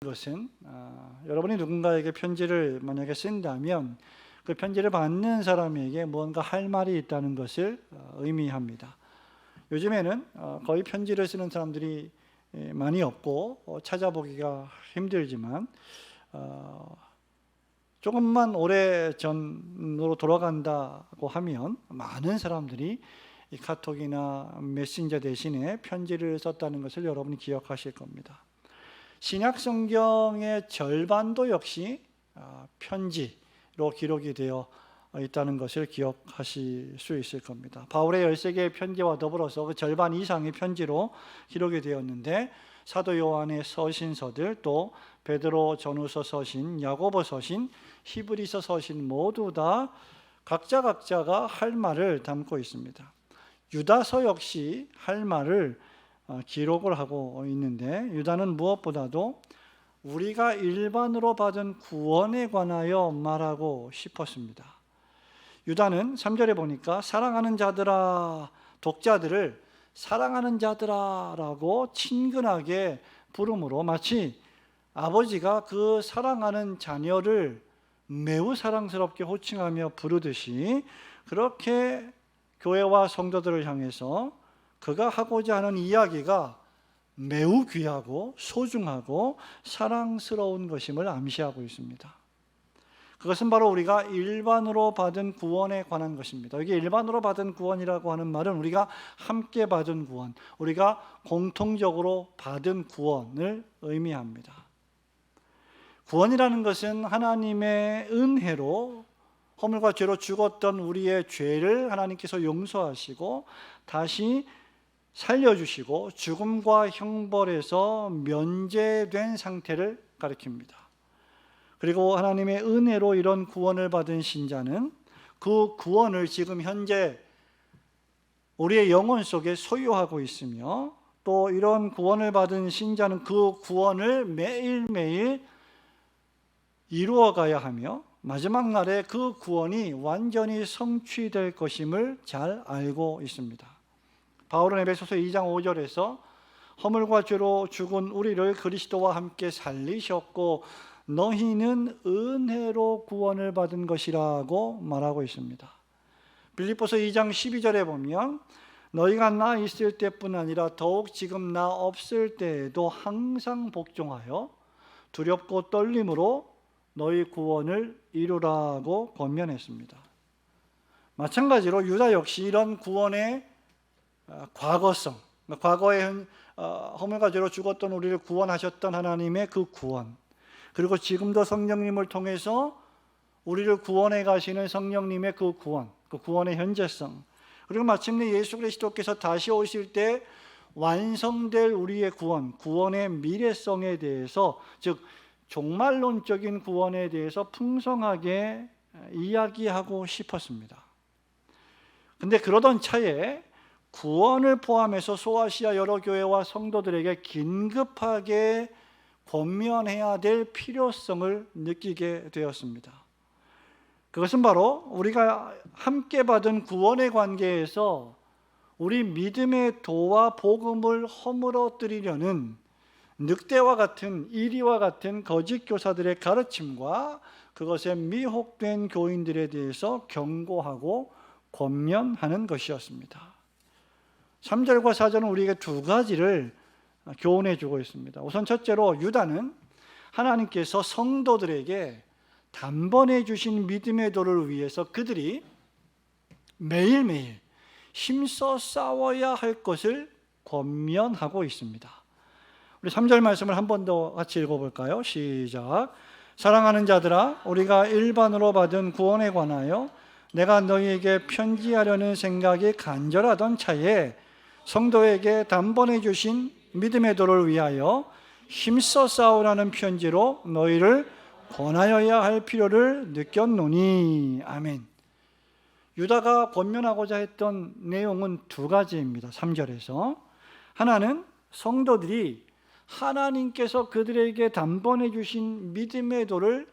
것은 여러분이 누군가에게 편지를 만약에 쓴다면 그 편지를 받는 사람에게 무언가 할 말이 있다는 것을 의미합니다. 요즘에는 거의 편지를 쓰는 사람들이 많이 없고 찾아보기가 힘들지만 조금만 오래전으로 돌아간다고 하면 많은 사람들이 이 카톡이나 메신저 대신에 편지를 썼다는 것을 여러분이 기억하실 겁니다. 신약 성경의 절반도 역시 편지로 기록이 되어 있다는 것을 기억하실 수 있을 겁니다. 바울의 13개의 편지와 더불어서 그 절반 이상의 편지로 기록이 되었는데 사도 요한의 서신서들, 또 베드로 전후서 서신, 야고보 서신, 히브리서 서신 모두 다 각자가 할 말을 담고 있습니다. 유다서 역시 할 말을 기록을 하고 있는데, 유다는 무엇보다도 우리가 일반으로 받은 구원에 관하여 말하고 싶었습니다. 유다는 3절에 보니까 사랑하는 자들아, 독자들을 사랑하는 자들아 라고 친근하게 부르므로 마치 아버지가 그 사랑하는 자녀를 매우 사랑스럽게 호칭하며 부르듯이 그렇게 교회와 성도들을 향해서 그가 하고자 하는 이야기가 매우 귀하고 소중하고 사랑스러운 것임을 암시하고 있습니다. 그것은 바로 우리가 일반으로 받은 구원에 관한 것입니다. 여기 일반으로 받은 구원이라고 하는 말은 우리가 함께 받은 구원, 우리가 공통적으로 받은 구원을 의미합니다. 구원이라는 것은 하나님의 은혜로 허물과 죄로 죽었던 우리의 죄를 하나님께서 용서하시고 다시 살려주시고 죽음과 형벌에서 면제된 상태를 가리킵니다. 그리고 하나님의 은혜로 이런 구원을 받은 신자는 그 구원을 지금 현재 우리의 영혼 속에 소유하고 있으며, 또 이런 구원을 받은 신자는 그 구원을 매일매일 이루어가야 하며 마지막 날에 그 구원이 완전히 성취될 것임을 잘 알고 있습니다. 바울은 에베소서 2장 5절에서 허물과 죄로 죽은 우리를 그리스도와 함께 살리셨고 너희는 은혜로 구원을 받은 것이라고 말하고 있습니다. 빌립보서 2장 12절에 보면 너희가 나 있을 때뿐 아니라 더욱 지금 나 없을 때에도 항상 복종하여 두렵고 떨림으로 너희 구원을 이루라고 권면했습니다. 마찬가지로 유다 역시 이런 구원의 과거성, 과거에 허물과 죄로 죽었던 우리를 구원하셨던 하나님의 그 구원, 그리고 지금도 성령님을 통해서 우리를 구원해 가시는 성령님의 그 구원, 그 구원의 현재성, 그리고 마침내 예수 그리스도께서 다시 오실 때 완성될 우리의 구원, 구원의 미래성에 대해서, 즉 종말론적인 구원에 대해서 풍성하게 이야기하고 싶었습니다. 근데 그러던 차에 구원을 포함해서 소아시아 여러 교회와 성도들에게 긴급하게 권면해야 될 필요성을 느끼게 되었습니다. 그것은 바로 우리가 함께 받은 구원의 관계에서 우리 믿음의 도와 복음을 허물어뜨리려는 늑대와 같은, 이리와 같은 거짓 교사들의 가르침과 그것에 미혹된 교인들에 대해서 경고하고 권면하는 것이었습니다. 3절과 4절은 우리에게 두 가지를 교훈해 주고 있습니다. 우선 첫째로 유다는 하나님께서 성도들에게 단번에 주신 믿음의 도를 위해서 그들이 매일매일 힘써 싸워야 할 것을 권면하고 있습니다. 우리 3절 말씀을 한 번 더 같이 읽어볼까요? 시작. 사랑하는 자들아, 우리가 일반으로 받은 구원에 관하여 내가 너희에게 편지하려는 생각이 간절하던 차에 성도에게 단번에 주신 믿음의 도를 위하여 힘써 싸우라는 편지로 너희를 권하여야 할 필요를 느꼈노니. 아멘. 유다가 권면하고자 했던 내용은 두 가지입니다. 3절에서 하나는 성도들이 하나님께서 그들에게 단번에 주신 믿음의 도를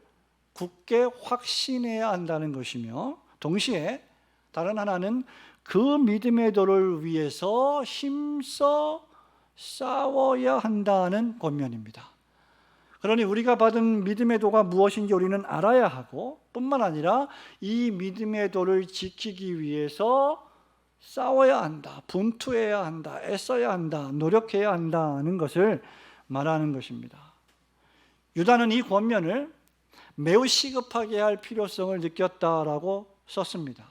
굳게 확신해야 한다는 것이며, 동시에 다른 하나는 그 믿음의 도를 위해서 힘써 싸워야 한다는 권면입니다. 그러니 우리가 받은 믿음의 도가 무엇인지 우리는 알아야 하고, 뿐만 아니라 이 믿음의 도를 지키기 위해서 싸워야 한다, 분투해야 한다, 애써야 한다, 노력해야 한다는 것을 말하는 것입니다. 유다는 이 권면을 매우 시급하게 할 필요성을 느꼈다라고 썼습니다.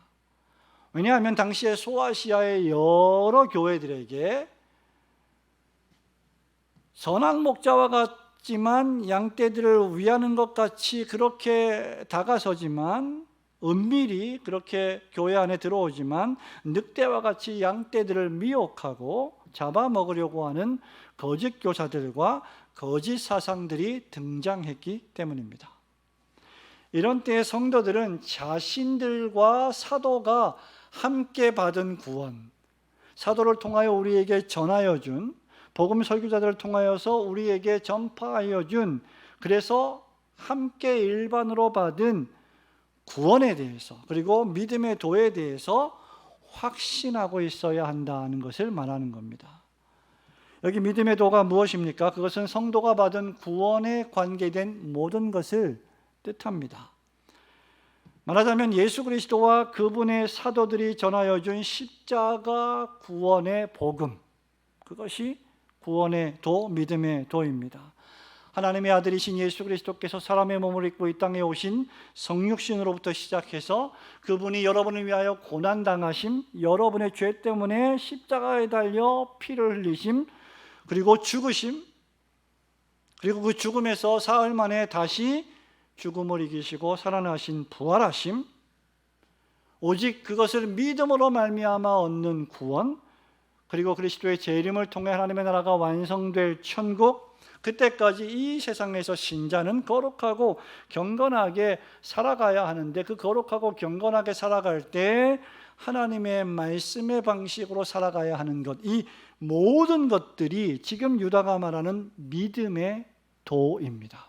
왜냐하면 당시에 소아시아의 여러 교회들에게 선악 목자와 같지만 양떼들을 위하는 것 같이 그렇게 다가서지만, 은밀히 그렇게 교회 안에 들어오지만 늑대와 같이 양떼들을 미혹하고 잡아먹으려고 하는 거짓 교사들과 거짓 사상들이 등장했기 때문입니다. 이런 때에 성도들은 자신들과 사도가 함께 받은 구원, 사도를 통하여 우리에게 전하여 준, 복음 설교자들을 통하여서 우리에게 전파하여 준, 그래서 함께 일반으로 받은 구원에 대해서, 그리고 믿음의 도에 대해서 확신하고 있어야 한다는 것을 말하는 겁니다. 여기 믿음의 도가 무엇입니까? 그것은 성도가 받은 구원에 관계된 모든 것을 뜻합니다. 말하자면 예수 그리스도와 그분의 사도들이 전하여 준 십자가 구원의 복음, 그것이 구원의 도, 믿음의 도입니다. 하나님의 아들이신 예수 그리스도께서 사람의 몸을 입고 이 땅에 오신 성육신으로부터 시작해서 그분이 여러분을 위하여 고난당하심, 여러분의 죄 때문에 십자가에 달려 피를 흘리심, 그리고 죽으심, 그리고 그 죽음에서 사흘 만에 다시 죽음을 이기시고 살아나신 부활하심, 오직 그것을 믿음으로 말미암아 얻는 구원, 그리고 그리스도의 재림을 통해 하나님의 나라가 완성될 천국, 그때까지 이 세상에서 신자는 거룩하고 경건하게 살아가야 하는데, 그 거룩하고 경건하게 살아갈 때 하나님의 말씀의 방식으로 살아가야 하는 것, 이 모든 것들이 지금 유다가 말하는 믿음의 도입니다.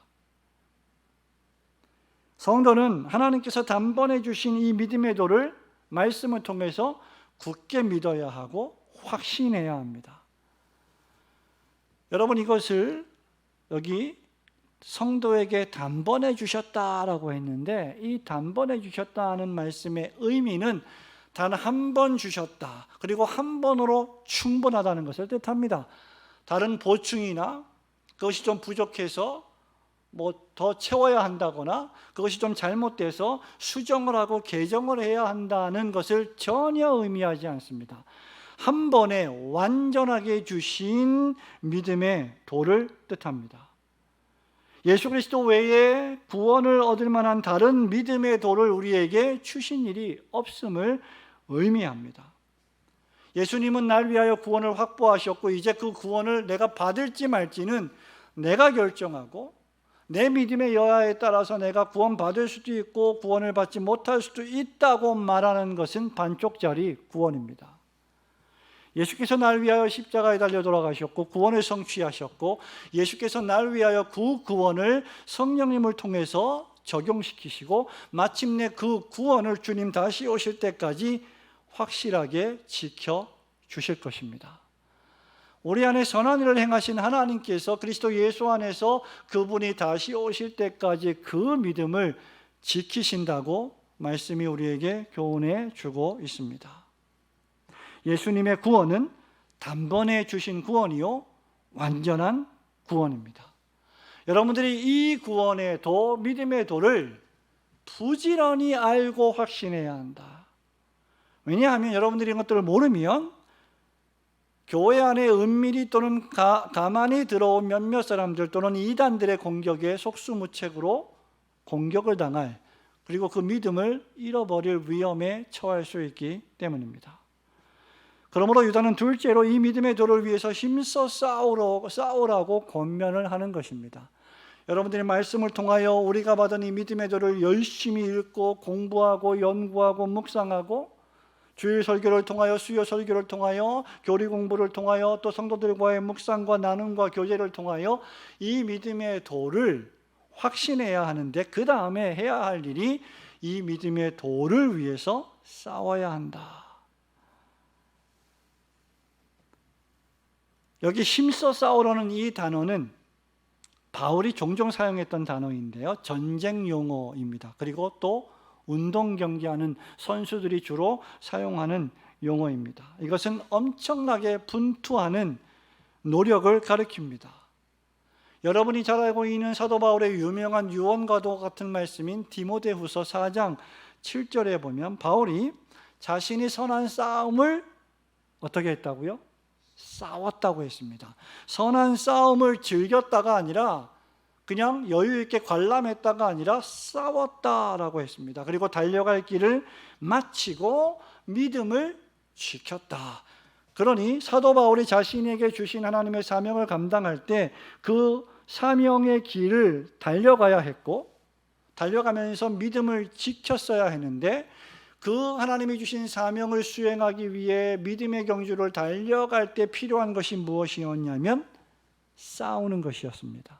성도는 하나님께서 단번에 주신 이 믿음의 도를 말씀을 통해서 굳게 믿어야 하고 확신해야 합니다. 여러분, 이것을 여기 성도에게 단번에 주셨다라고 했는데, 이 단번에 주셨다는 말씀의 의미는 단 한 번 주셨다, 그리고 한 번으로 충분하다는 것을 뜻합니다. 다른 보충이나 그것이 좀 부족해서 더 채워야 한다거나 그것이 좀 잘못돼서 수정을 하고 개정을 해야 한다는 것을 전혀 의미하지 않습니다. 한 번에 완전하게 주신 믿음의 도를 뜻합니다. 예수 그리스도 외에 구원을 얻을 만한 다른 믿음의 도를 우리에게 주신 일이 없음을 의미합니다. 예수님은 날 위하여 구원을 확보하셨고, 이제 그 구원을 내가 받을지 말지는 내가 결정하고, 내 믿음의 여하에 따라서 내가 구원받을 수도 있고 구원을 받지 못할 수도 있다고 말하는 것은 반쪽짜리 구원입니다. 예수께서 날 위하여 십자가에 달려 돌아가셨고 구원을 성취하셨고, 예수께서 날 위하여 그 구원을 성령님을 통해서 적용시키시고, 마침내 그 구원을 주님 다시 오실 때까지 확실하게 지켜주실 것입니다. 우리 안에 선한 일을 행하신 하나님께서 그리스도 예수 안에서 그분이 다시 오실 때까지 그 믿음을 지키신다고 말씀이 우리에게 교훈해 주고 있습니다. 예수님의 구원은 단번에 주신 구원이요, 완전한 구원입니다. 여러분들이 이 구원의 도, 믿음의 도를 부지런히 알고 확신해야 한다. 왜냐하면 여러분들이 이런 것들을 모르면 교회 안에 은밀히 또는 가만히 들어온 몇몇 사람들 또는 이단들의 공격에 속수무책으로 공격을 당할, 그리고 그 믿음을 잃어버릴 위험에 처할 수 있기 때문입니다. 그러므로 유다는 둘째로 이 믿음의 도를 위해서 힘써 싸우라고 권면을 하는 것입니다. 여러분들이 말씀을 통하여 우리가 받은 이 믿음의 도를 열심히 읽고 공부하고 연구하고 묵상하고, 주일 설교를 통하여, 수요 설교를 통하여, 교리 공부를 통하여, 또 성도들과의 묵상과 나눔과 교제를 통하여 이 믿음의 도를 확신해야 하는데, 그 다음에 해야 할 일이 이 믿음의 도를 위해서 싸워야 한다. 여기 힘써 싸우라는 이 단어는 바울이 종종 사용했던 단어인데요, 전쟁 용어입니다. 그리고 또 운동 경기하는 선수들이 주로 사용하는 용어입니다. 이것은 엄청나게 분투하는 노력을 가리킵니다. 여러분이 잘 알고 있는 사도 바울의 유명한 유언과도 같은 말씀인 디모데후서 4장 7절에 보면 바울이 자신이 선한 싸움을 어떻게 했다고요? 싸웠다고 했습니다. 선한 싸움을 즐겼다가 아니라 그냥 여유 있게 관람했다가 아니라 싸웠다라고 했습니다. 그리고 달려갈 길을 마치고 믿음을 지켰다. 그러니 사도 바울이 자신에게 주신 하나님의 사명을 감당할 때 그 사명의 길을 달려가야 했고, 달려가면서 믿음을 지켰어야 했는데, 그 하나님이 주신 사명을 수행하기 위해 믿음의 경주를 달려갈 때 필요한 것이 무엇이었냐면 싸우는 것이었습니다.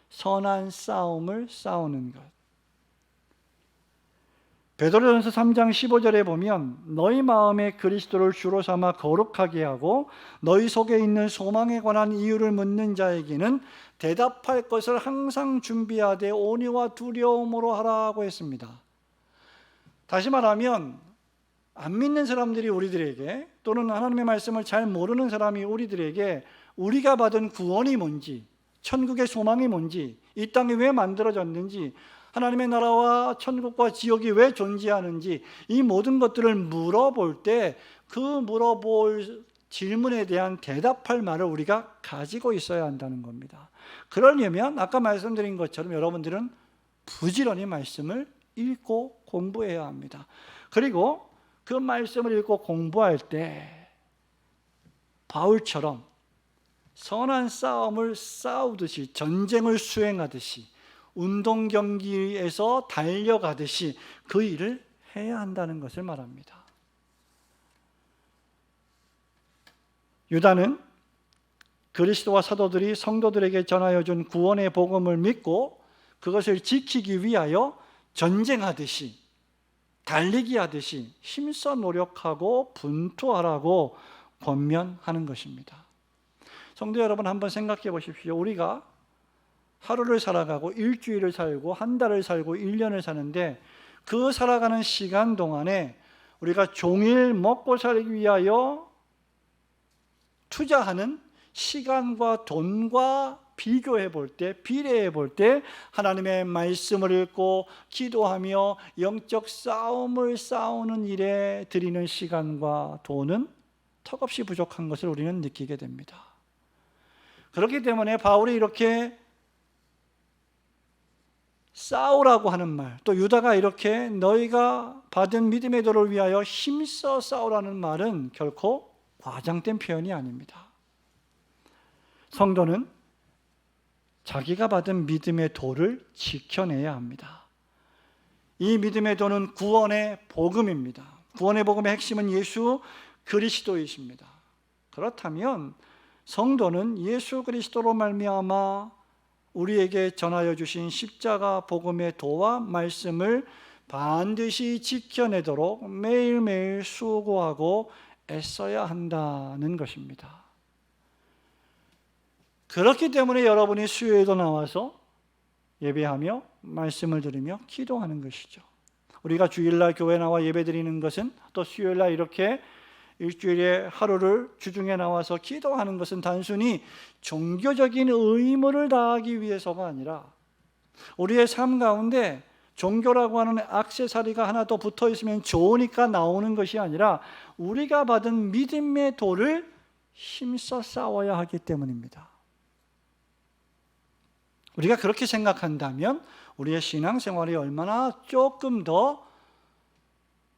선한 싸움을 싸우는 것. 베드로전서 3장 15절에 보면 너희 마음에 그리스도를 주로 삼아 거룩하게 하고 너희 속에 있는 소망에 관한 이유를 묻는 자에게는 대답할 것을 항상 준비하되 온유와 두려움으로 하라고 했습니다. 다시 말하면 안 믿는 사람들이 우리들에게, 또는 하나님의 말씀을 잘 모르는 사람이 우리들에게 우리가 받은 구원이 뭔지, 천국의 소망이 뭔지, 이 땅이 왜 만들어졌는지, 하나님의 나라와 천국과 지옥이 왜 존재하는지, 이 모든 것들을 물어볼 때 그 물어볼 질문에 대한 대답할 말을 우리가 가지고 있어야 한다는 겁니다. 그러려면 아까 말씀드린 것처럼 여러분들은 부지런히 말씀을 읽고 공부해야 합니다. 그리고 그 말씀을 읽고 공부할 때 바울처럼 선한 싸움을 싸우듯이, 전쟁을 수행하듯이, 운동 경기에서 달려가듯이 그 일을 해야 한다는 것을 말합니다. 유다는 그리스도와 사도들이 성도들에게 전하여 준 구원의 복음을 믿고 그것을 지키기 위하여 전쟁하듯이, 달리기 하듯이 힘써 노력하고 분투하라고 권면하는 것입니다. 성도 여러분, 한번 생각해 보십시오. 우리가 하루를 살아가고 일주일을 살고 한 달을 살고 1년을 사는데, 그 살아가는 시간 동안에 우리가 종일 먹고 살기 위하여 투자하는 시간과 돈과 비교해 볼 때, 비례해 볼 때 하나님의 말씀을 읽고 기도하며 영적 싸움을 싸우는 일에 드리는 시간과 돈은 턱없이 부족한 것을 우리는 느끼게 됩니다. 그렇기 때문에 바울이 이렇게 싸우라고 하는 말, 또 유다가 이렇게 너희가 받은 믿음의 도를 위하여 힘써 싸우라는 말은 결코 과장된 표현이 아닙니다. 성도는 자기가 받은 믿음의 도를 지켜내야 합니다. 이 믿음의 도는 구원의 복음입니다. 구원의 복음의 핵심은 예수 그리스도이십니다. 그렇다면 성도는 예수 그리스도로 말미암아 우리에게 전하여 주신 십자가 복음의 도와 말씀을 반드시 지켜내도록 매일매일 수고하고 애써야 한다는 것입니다. 그렇기 때문에 여러분이 수요일도 나와서 예배하며 말씀을 들으며 기도하는 것이죠. 우리가 주일날 교회 나와 예배드리는 것은, 또 수요일날 이렇게 일주일에 하루를 주중에 나와서 기도하는 것은 단순히 종교적인 의무를 다하기 위해서가 아니라, 우리의 삶 가운데 종교라고 하는 액세서리가 하나 더 붙어 있으면 좋으니까 나오는 것이 아니라 우리가 받은 믿음의 도를 힘써 싸워야 하기 때문입니다. 우리가 그렇게 생각한다면 우리의 신앙생활이 얼마나 조금 더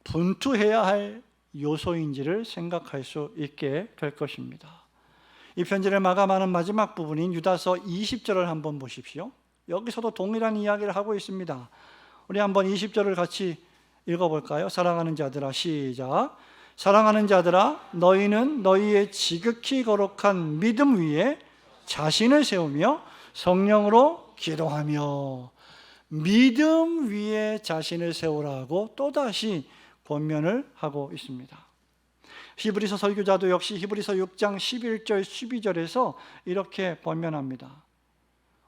분투해야 할 요소인지를 생각할 수 있게 될 것입니다. 이 편지를 마감하는 마지막 부분인 유다서 20절을 한번 보십시오. 여기서도 동일한 이야기를 하고 있습니다. 우리 한번 20절을 같이 읽어볼까요? 사랑하는 자들아, 시작. 사랑하는 자들아, 너희는 너희의 지극히 거룩한 믿음 위에 자신을 세우며 성령으로 기도하며, 믿음 위에 자신을 세우라고 또다시 권면을 하고 있습니다. 히브리서 설교자도 역시 히브리서 6장 11절 12절에서 이렇게 권면합니다.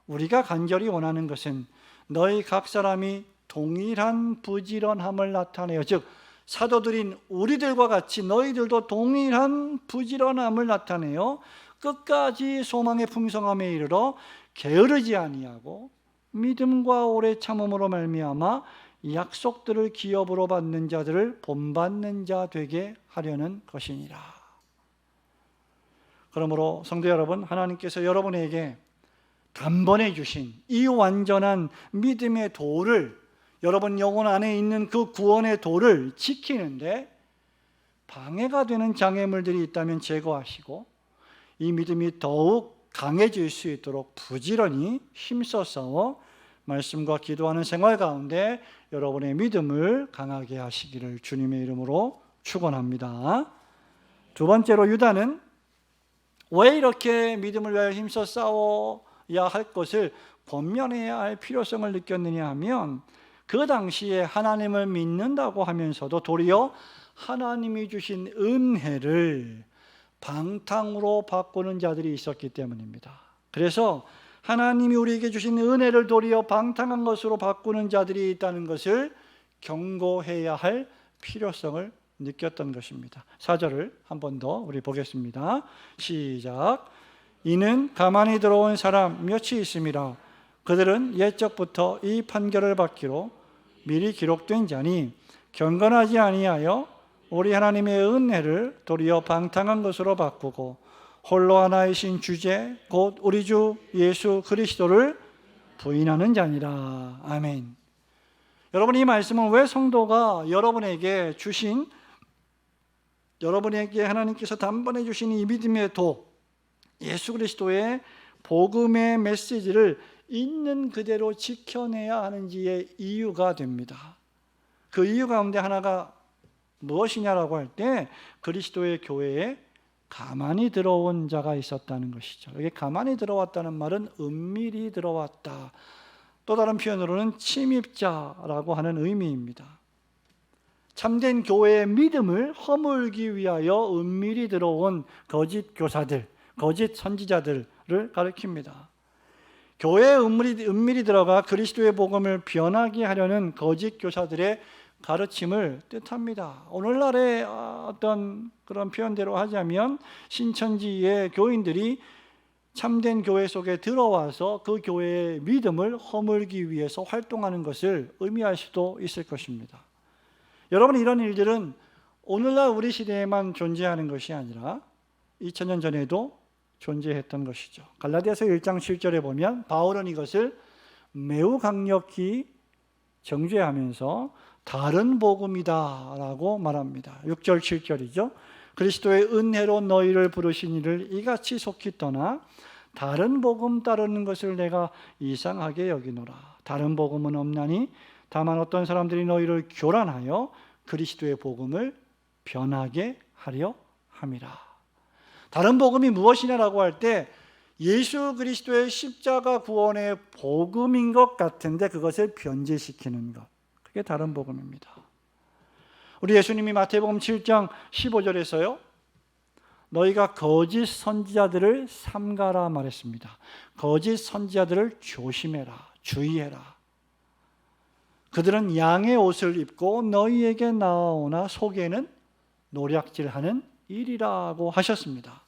우리가 간절히 원하는 것은 너희 각 사람이 동일한 부지런함을 나타내요. 즉 사도들인 우리들과 같이 너희들도 동일한 부지런함을 나타내요. 끝까지 소망의 풍성함에 이르러 게으르지 아니하고 믿음과 오래 참음으로 말미암아 약속들을 기업으로 받는 자들을 본받는 자 되게 하려는 것이니라. 그러므로 성도 여러분, 하나님께서 여러분에게 단번에 주신 이 완전한 믿음의 도를, 여러분 영혼 안에 있는 그 구원의 도를 지키는데 방해가 되는 장애물들이 있다면 제거하시고 이 믿음이 더욱 강해질 수 있도록 부지런히 힘써 싸워 말씀과 기도하는 생활 가운데 여러분의 믿음을 강하게 하시기를 주님의 이름으로 축원합니다. 두 번째로, 유다는 왜 이렇게 믿음을 위하여 힘써 싸워야 할 것을 권면해야 할 필요성을 느꼈느냐 하면, 그 당시에 하나님을 믿는다고 하면서도 도리어 하나님이 주신 은혜를 방탕으로 바꾸는 자들이 있었기 때문입니다. 그래서 하나님이 우리에게 주신 은혜를 도리어 방탕한 것으로 바꾸는 자들이 있다는 것을 경고해야 할 필요성을 느꼈던 것입니다. 4절을 한 번 더 우리 보겠습니다. 시작. 이는 가만히 들어온 사람 몇이 있음이라. 그들은 옛적부터 이 판결을 받기로 미리 기록된 자니 경건하지 아니하여 우리 하나님의 은혜를 도리어 방탕한 것으로 바꾸고 홀로 하나이신 주제 곧 우리 주 예수 그리스도를 부인하는 자니라. 아멘. 여러분, 이 말씀은 왜 성도가 여러분에게 하나님께서 단번에 주신 이 믿음의 도, 예수 그리스도의 복음의 메시지를 있는 그대로 지켜내야 하는지의 이유가 됩니다. 그 이유 가운데 하나가 무엇이냐라고 할 때 그리스도의 교회에 가만히 들어온 자가 있었다는 것이죠. 여기 가만히 들어왔다는 말은 은밀히 들어왔다, 또 다른 표현으로는 침입자라고 하는 의미입니다. 참된 교회의 믿음을 허물기 위하여 은밀히 들어온 거짓 교사들, 거짓 선지자들을 가리킵니다. 교회에 은밀히 들어가 그리스도의 복음을 변하게 하려는 거짓 교사들의 가르침을 뜻합니다. 오늘날의 어떤 그런 표현대로 하자면 신천지의 교인들이 참된 교회 속에 들어와서 그 교회의 믿음을 허물기 위해서 활동하는 것을 의미할 수도 있을 것입니다. 여러분, 이런 일들은 오늘날 우리 시대에만 존재하는 것이 아니라 2000년 전에도 존재했던 것이죠. 갈라디아서 1장 7절에 보면 바울은 이것을 매우 강력히 정죄하면서 다른 복음이다 라고 말합니다. 6절 7절이죠. 그리스도의 은혜로 너희를 부르신 이를 이같이 속히 떠나 다른 복음 따르는 것을 내가 이상하게 여기노라. 다른 복음은 없나니 다만 어떤 사람들이 너희를 교란하여 그리스도의 복음을 변하게 하려 함이라. 다른 복음이 무엇이냐라고 할 때 예수 그리스도의 십자가 구원의 복음인 것 같은데 그것을 변제시키는 것, 그게 다른 복음입니다. 우리 예수님이 마태복음 7장 15절에서요 너희가 거짓 선지자들을 삼가라 말했습니다. 거짓 선지자들을 조심해라, 주의해라. 그들은 양의 옷을 입고 너희에게 나오나 속에는 노략질하는 일이라고 하셨습니다.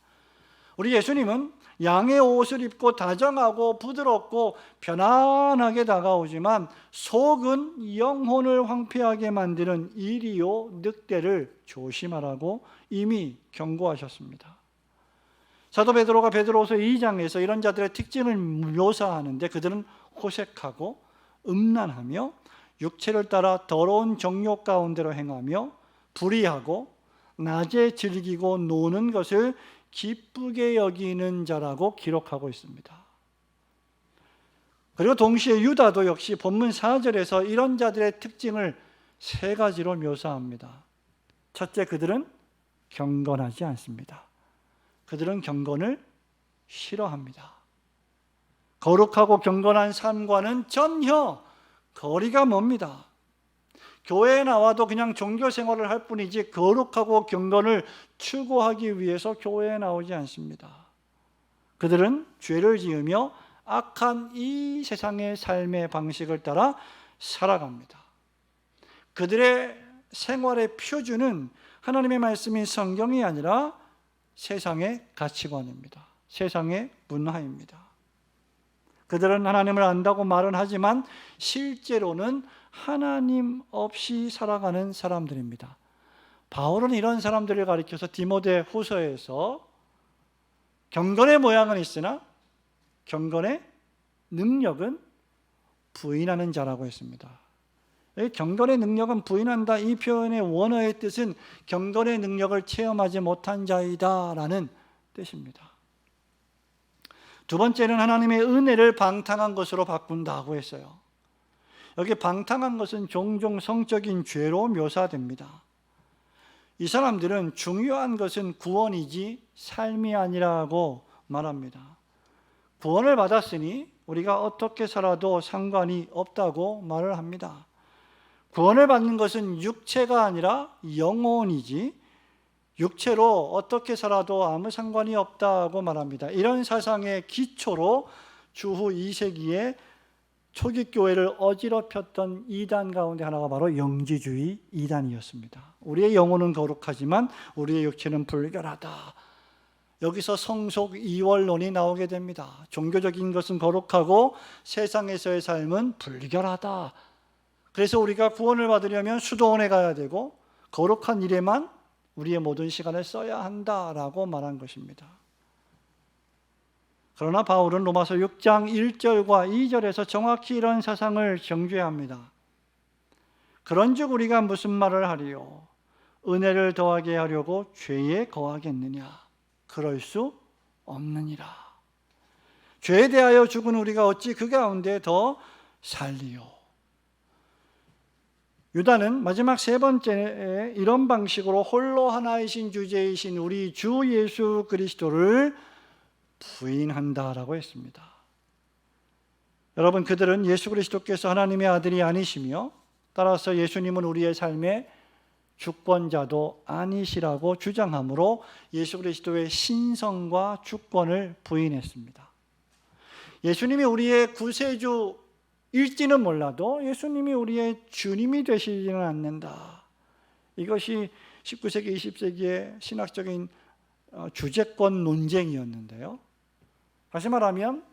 우리 예수님은 양의 옷을 입고 다정하고 부드럽고 편안하게 다가오지만 속은 영혼을 황폐하게 만드는 이리요 늑대를 조심하라고 이미 경고하셨습니다. 사도 베드로가 베드로후서 2장에서 이런 자들의 특징을 묘사하는데 그들은 호색하고 음란하며 육체를 따라 더러운 정욕 가운데로 행하며 불의하고 낮에 즐기고 노는 것을 기쁘게 여기는 자라고 기록하고 있습니다. 그리고 동시에 유다도 역시 본문 4절에서 이런 자들의 특징을 세 가지로 묘사합니다. 첫째, 그들은 경건하지 않습니다. 그들은 경건을 싫어합니다. 거룩하고 경건한 삶과는 전혀 거리가 멉니다. 교회에 나와도 그냥 종교 생활을 할 뿐이지 거룩하고 경건을 추구하기 위해서 교회에 나오지 않습니다. 그들은 죄를 지으며 악한 이 세상의 삶의 방식을 따라 살아갑니다. 그들의 생활의 표준은 하나님의 말씀인 성경이 아니라 세상의 가치관입니다. 세상의 문화입니다. 그들은 하나님을 안다고 말은 하지만 실제로는 하나님 없이 살아가는 사람들입니다. 바울은 이런 사람들을 가리켜서 디모데 후서에서 경건의 모양은 있으나 경건의 능력은 부인하는 자라고 했습니다. 경건의 능력은 부인한다, 이 표현의 원어의 뜻은 경건의 능력을 체험하지 못한 자이다 라는 뜻입니다. 두 번째는 하나님의 은혜를 방탕한 것으로 바꾼다고 했어요. 여기 방탕한 것은 종종 성적인 죄로 묘사됩니다. 이 사람들은 중요한 것은 구원이지 삶이 아니라고 말합니다. 구원을 받았으니 우리가 어떻게 살아도 상관이 없다고 말을 합니다. 구원을 받는 것은 육체가 아니라 영혼이지 육체로 어떻게 살아도 아무 상관이 없다고 말합니다. 이런 사상의 기초로 주후 2세기에 초기 교회를 어지럽혔던 이단 가운데 하나가 바로 영지주의 이단이었습니다. 우리의 영혼은 거룩하지만 우리의 육체는 불결하다. 여기서 성속 이원론이 나오게 됩니다. 종교적인 것은 거룩하고 세상에서의 삶은 불결하다. 그래서 우리가 구원을 받으려면 수도원에 가야 되고 거룩한 일에만 우리의 모든 시간을 써야 한다라고 말한 것입니다. 그러나 바울은 로마서 6장 1절과 2절에서 정확히 이런 사상을 정죄합니다. 그런즉 우리가 무슨 말을 하리요? 은혜를 더하게 하려고 죄에 거하겠느냐? 그럴 수 없느니라. 죄에 대하여 죽은 우리가 어찌 그 가운데 더 살리요? 유다는 마지막 세 번째에 이런 방식으로 홀로 하나이신 주제이신 우리 주 예수 그리스도를 부인한다라고 했습니다. 여러분, 그들은 예수 그리스도께서 하나님의 아들이 아니시며 따라서 예수님은 우리의 삶의 주권자도 아니시라고 주장하므로 예수 그리스도의 신성과 주권을 부인했습니다. 예수님이 우리의 구세주일지는 몰라도 예수님이 우리의 주님이 되시지는 않는다. 이것이 19세기, 20세기의 신학적인 주제권 논쟁이었는데요. 다시 말하면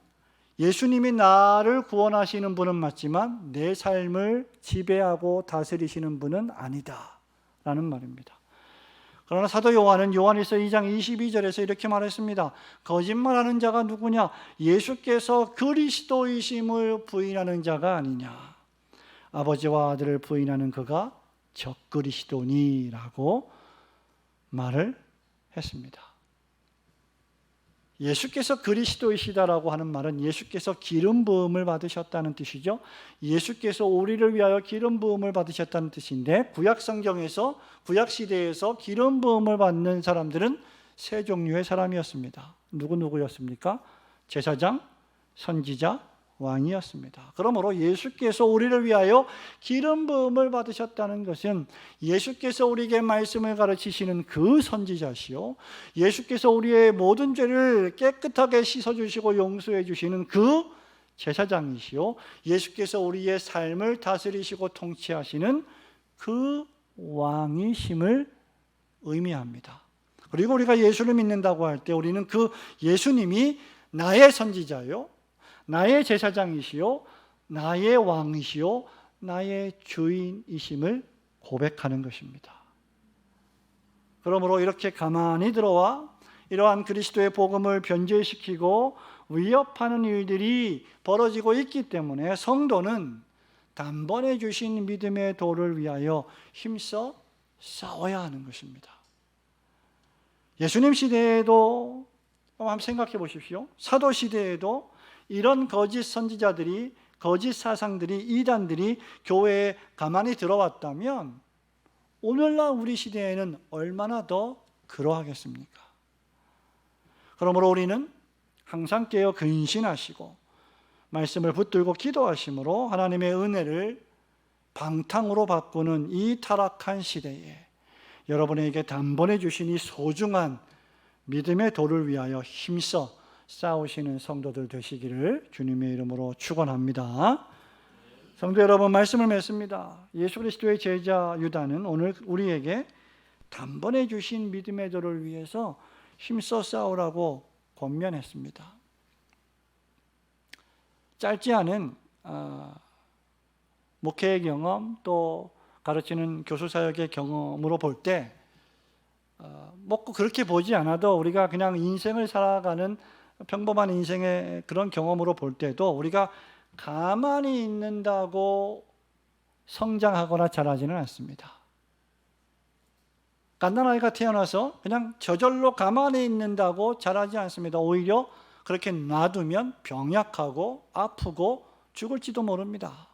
예수님이 나를 구원하시는 분은 맞지만 내 삶을 지배하고 다스리시는 분은 아니다 라는 말입니다. 그러나 사도 요한은 요한일서 2장 22절에서 이렇게 말했습니다. 거짓말하는 자가 누구냐? 예수께서 그리스도이심을 부인하는 자가 아니냐? 아버지와 아들을 부인하는 그가 적그리스도니라고 말을 했습니다. 예수께서 그리스도이시다라고 하는 말은 예수께서 기름 부음을 받으셨다는 뜻이죠. 예수께서 우리를 위하여 기름 부음을 받으셨다는 뜻인데 구약 성경에서 구약 시대에서 기름 부음을 받는 사람들은 세 종류의 사람이었습니다. 누구였습니까? 제사장, 선지자, 왕이었습니다. 그러므로 예수께서 우리를 위하여 기름 부음을 받으셨다는 것은 예수께서 우리에게 말씀을 가르치시는 그 선지자시요, 예수께서 우리의 모든 죄를 깨끗하게 씻어주시고 용서해 주시는 그 제사장이시요, 예수께서 우리의 삶을 다스리시고 통치하시는 그 왕이심을 의미합니다. 그리고 우리가 예수를 믿는다고 할 때 우리는 그 예수님이 나의 선지자요, 나의 제사장이시요, 나의 왕이시요, 나의 주인이심을 고백하는 것입니다. 그러므로 이렇게 가만히 들어와 이러한 그리스도의 복음을 변절시키고 위협하는 일들이 벌어지고 있기 때문에 성도는 단번에 주신 믿음의 도를 위하여 힘써 싸워야 하는 것입니다. 예수님 시대에도 한번 생각해 보십시오. 사도 시대에도 이런 거짓 선지자들이, 거짓 사상들이, 이단들이 교회에 가만히 들어왔다면 오늘날 우리 시대에는 얼마나 더 그러하겠습니까? 그러므로 우리는 항상 깨어 근신하시고 말씀을 붙들고 기도하심으로 하나님의 은혜를 방탕으로 바꾸는 이 타락한 시대에 여러분에게 단번에 주신 이 소중한 믿음의 도를 위하여 힘써 싸우시는 성도들 되시기를 주님의 이름으로 축원합니다. 성도 여러분, 말씀을 맺습니다. 예수 그리스도의 제자 유다는 오늘 우리에게 단번에 주신 믿음의 도를 위해서 힘써 싸우라고 권면했습니다. 짧지 않은 목회의 경험, 또 가르치는 교수 사역의 경험으로 볼 때 꼭 그렇게 보지 않아도 우리가 그냥 인생을 살아가는 평범한 인생의 그런 경험으로 볼 때도 우리가 가만히 있는다고 성장하거나 자라지는 않습니다. 갓난아이가 태어나서 그냥 저절로 가만히 있는다고 자라지 않습니다. 오히려 그렇게 놔두면 병약하고 아프고 죽을지도 모릅니다.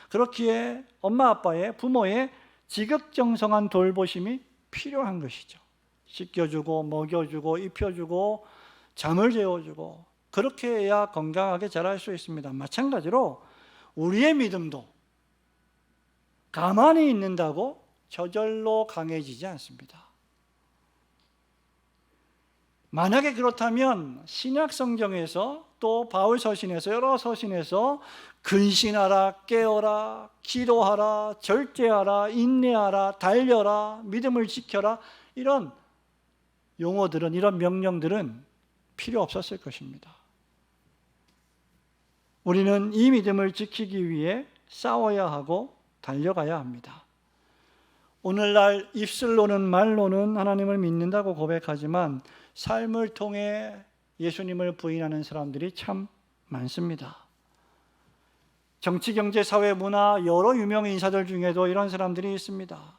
그렇기에 엄마 아빠의, 부모의 지극정성한 돌보심이 필요한 것이죠. 씻겨주고 먹여주고 입혀주고 잠을 재워주고 그렇게 해야 건강하게 자랄 수 있습니다. 마찬가지로 우리의 믿음도 가만히 있는다고 저절로 강해지지 않습니다. 만약에 그렇다면 신약 성경에서 또 바울 서신에서 여러 서신에서 근신하라, 깨어라, 기도하라, 절제하라, 인내하라, 달려라, 믿음을 지켜라, 이런 용어들은, 이런 명령들은 필요 없었을 것입니다. 우리는 이 믿음을 지키기 위해 싸워야 하고 달려가야 합니다. 오늘날 입술로는, 말로는 하나님을 믿는다고 고백하지만 삶을 통해 예수님을 부인하는 사람들이 참 많습니다. 정치, 경제, 사회, 문화 여러 유명 인사들 중에도 이런 사람들이 있습니다.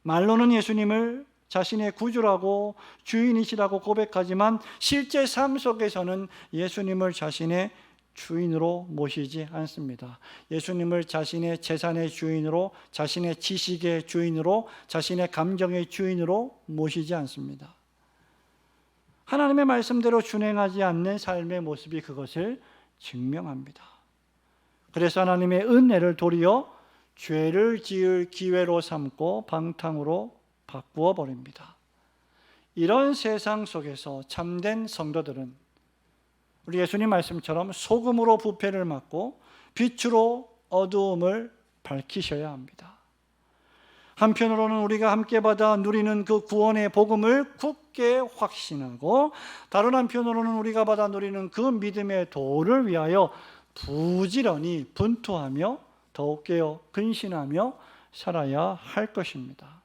말로는 예수님을 자신의 구주라고 주인이시라고 고백하지만 실제 삶 속에서는 예수님을 자신의 주인으로 모시지 않습니다. 예수님을 자신의 재산의 주인으로, 자신의 지식의 주인으로, 자신의 감정의 주인으로 모시지 않습니다. 하나님의 말씀대로 준행하지 않는 삶의 모습이 그것을 증명합니다. 그래서 하나님의 은혜를 도리어 죄를 지을 기회로 삼고 방탕으로 바꾸어 버립니다. 이런 세상 속에서 참된 성도들은 우리 예수님 말씀처럼 소금으로 부패를 막고 빛으로 어두움을 밝히셔야 합니다. 한편으로는 우리가 함께 받아 누리는 그 구원의 복음을 굳게 확신하고, 다른 한편으로는 우리가 받아 누리는 그 믿음의 도를 위하여 부지런히 분투하며 더욱 깨어 근신하며 살아야 할 것입니다.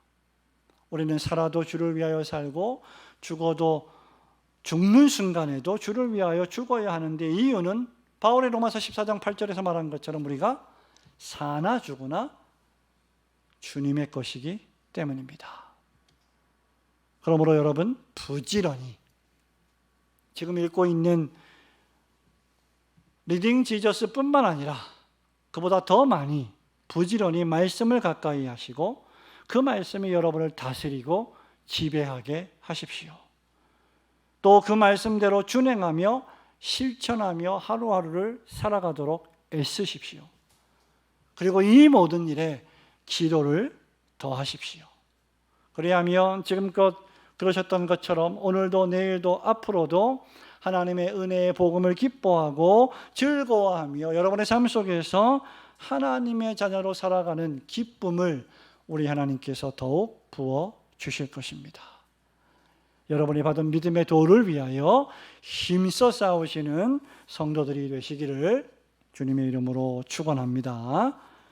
우리는 살아도 주를 위하여 살고 죽어도, 죽는 순간에도 주를 위하여 죽어야 하는데, 이유는 바울의 로마서 14장 8절에서 말한 것처럼 우리가 사나 죽으나 주님의 것이기 때문입니다. 그러므로 여러분, 부지런히 지금 읽고 있는 리딩 지저스 뿐만 아니라 그보다 더 많이 부지런히 말씀을 가까이 하시고 그 말씀이 여러분을 다스리고 지배하게 하십시오. 또 그 말씀대로 준행하며 실천하며 하루하루를 살아가도록 애쓰십시오. 그리고 이 모든 일에 기도를 더하십시오. 그래야하면 지금껏 그러셨던 것처럼 오늘도 내일도 앞으로도 하나님의 은혜의 복음을 기뻐하고 즐거워하며 여러분의 삶 속에서 하나님의 자녀로 살아가는 기쁨을 우리 하나님께서 더욱 부어 주실 것입니다. 여러분이 받은 믿음의 도를 위하여 힘써 싸우시는 성도들이 되시기를 주님의 이름으로 축원합니다.